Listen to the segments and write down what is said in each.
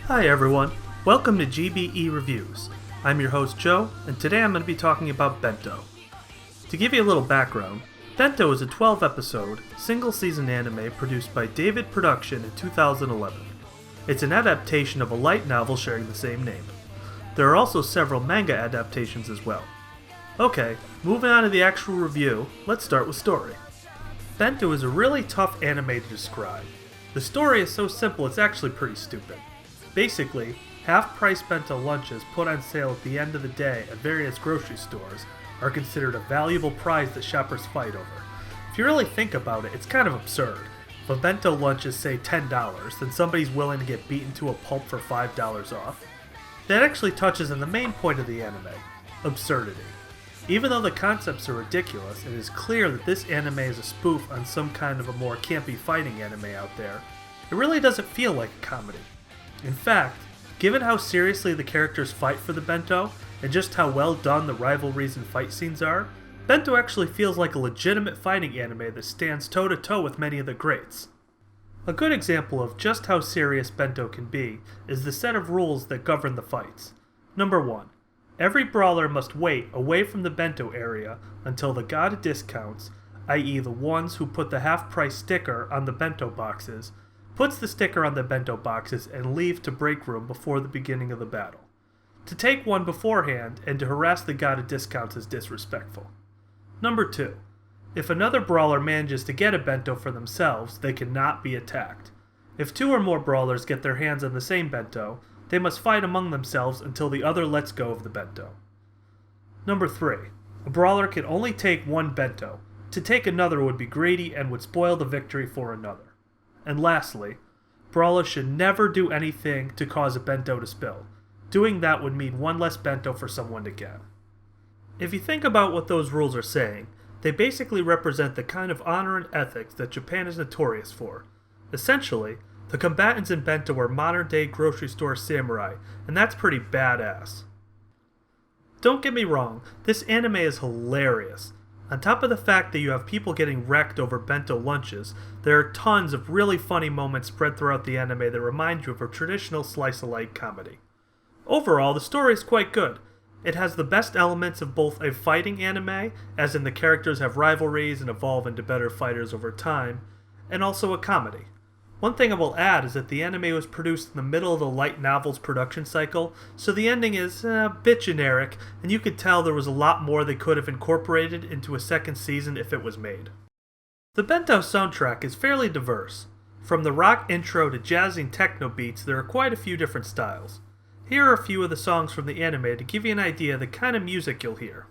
Hi everyone, welcome to GBE Reviews. I'm your host Joe, and today I'm going to be talking about Bento. To give you a little background, Bento is a 12-episode, single-season anime produced by David Production in 2011. It's an adaptation of a light novel sharing the same name. There are also several manga adaptations as well. Okay, moving on to the actual review, let's start with story. Bento is a really tough anime to describe. The story is so simple it's actually pretty stupid. Basically, half-price bento lunches put on sale at the end of the day at various grocery stores are considered a valuable prize that shoppers fight over. If you really think about it, it's kind of absurd. If a bento lunch is say $10, then somebody's willing to get beaten to a pulp for $5 off. That actually touches on the main point of the anime, absurdity. Even though the concepts are ridiculous, it is clear that this anime is a spoof on some kind of a more campy fighting anime out there. It really doesn't feel like a comedy. In fact, given how seriously the characters fight for the bento, and just how well done the rivalries and fight scenes are, Bento actually feels like a legitimate fighting anime that stands toe-to-toe with many of the greats. A good example of just how serious Bento can be is the set of rules that govern the fights. Number 1. Every brawler must wait away from the bento area until the god of discounts, i.e. the ones who put the half-price sticker on the bento boxes, puts the sticker on the bento boxes and leave to break room before the beginning of the battle. To take one beforehand and to harass the god of discounts is disrespectful. Number 2. If another brawler manages to get a bento for themselves, they cannot be attacked. If 2 or more brawlers get their hands on the same bento, they must fight among themselves until the other lets go of the bento. Number 3. A brawler can only take one bento. To take another would be greedy and would spoil the victory for another. And lastly, brawlers should never do anything to cause a bento to spill. Doing that would mean one less bento for someone to get. If you think about what those rules are saying, they basically represent the kind of honor and ethics that Japan is notorious for. Essentially, the combatants in Bento are modern-day grocery store samurai, and that's pretty badass. Don't get me wrong, this anime is hilarious. On top of the fact that you have people getting wrecked over bento lunches, there are tons of really funny moments spread throughout the anime that remind you of a traditional slice-of-life comedy. Overall, the story is quite good. It has the best elements of both a fighting anime, as in the characters have rivalries and evolve into better fighters over time, and also a comedy. One thing I will add is that the anime was produced in the middle of the light novel's production cycle, so the ending is a bit generic, and you could tell there was a lot more they could have incorporated into a second season if it was made. The Bento soundtrack is fairly diverse. From the rock intro to jazzing techno beats, there are quite a few different styles. Here are a few of the songs from the anime to give you an idea of the kind of music you'll hear.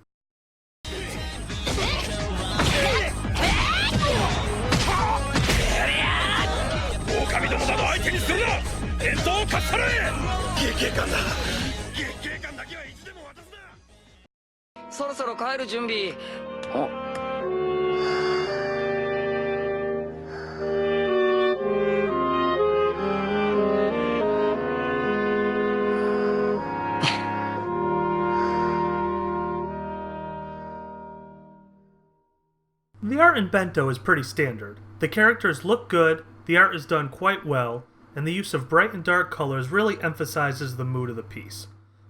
The art in Bento is pretty standard. The characters look good, the art is done quite well, and the use of bright and dark colors really emphasizes the mood of the piece.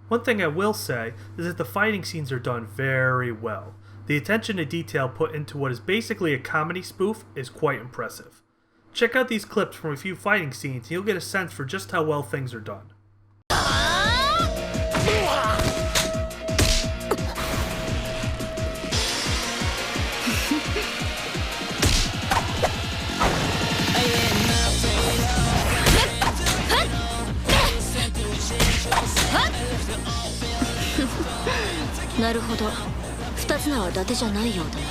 One thing I will say is that the fighting scenes are done very well. The attention to detail put into what is basically a comedy spoof is quite impressive. Check out these clips from a few fighting scenes and you'll get a sense for just how well things are done. なるほど、二つ名は伊達じゃないようだな。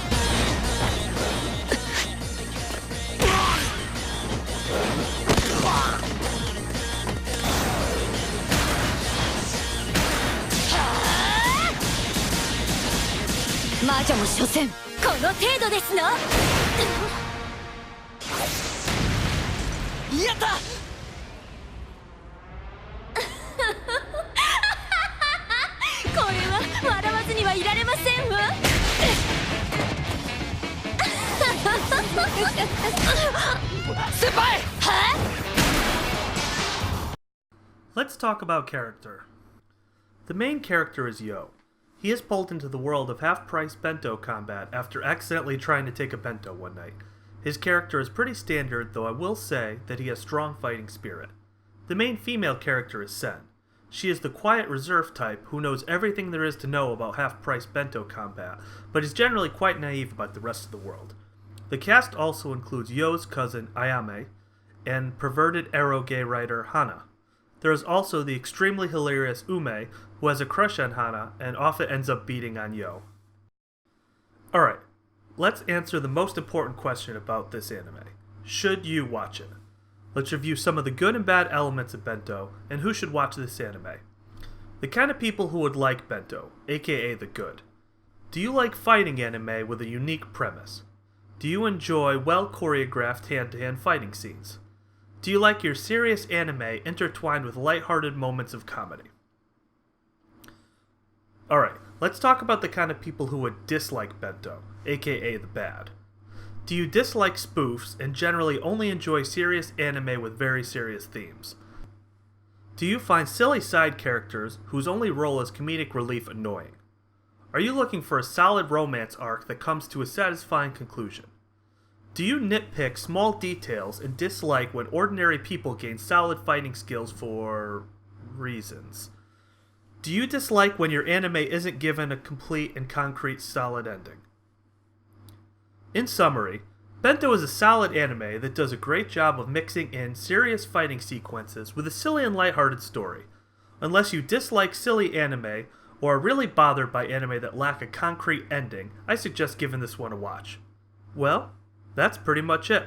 魔女も所詮この程度ですの。やった。これは笑わずにはいられませんわ。先輩！はあ？ Let's talk about character. The main character is Yo. He is pulled into the world of half-price bento combat after accidentally trying to take a bento one night. His character is pretty standard, though I will say that he has strong fighting spirit. The main female character is Sen. She is the quiet reserve type who knows everything there is to know about half-price bento combat, but is generally quite naive about the rest of the world. The cast also includes Yo's cousin Ayame and perverted eroge writer Hana. There is also the extremely hilarious Ume, who has a crush on Hana and often ends up beating on Yo. Alright, let's answer the most important question about this anime. Should you watch it? Let's review some of the good and bad elements of Bento, and who should watch this anime. The kind of people who would like Bento, aka the good. Do you like fighting anime with a unique premise? Do you enjoy well-choreographed hand-to-hand fighting scenes? Do you like your serious anime intertwined with lighthearted moments of comedy? Alright, let's talk about the kind of people who would dislike Bento, aka the bad. Do you dislike spoofs and generally only enjoy serious anime with very serious themes? Do you find silly side characters whose only role is comedic relief annoying? Are you looking for a solid romance arc that comes to a satisfying conclusion? Do you nitpick small details and dislike when ordinary people gain solid fighting skills for reasons? Do you dislike when your anime isn't given a complete and concrete solid ending? In summary, Bento is a solid anime that does a great job of mixing in serious fighting sequences with a silly and lighthearted story. Unless you dislike silly anime or are really bothered by anime that lack a concrete ending, I suggest giving this one a watch. Well, that's pretty much it.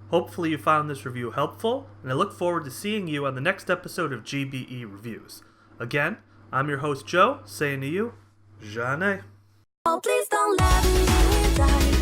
Hopefully you found this review helpful, and I look forward to seeing you on the next episode of GBE Reviews. Again, I'm your host Joe, saying to you, Jane. Oh, please don't let me die.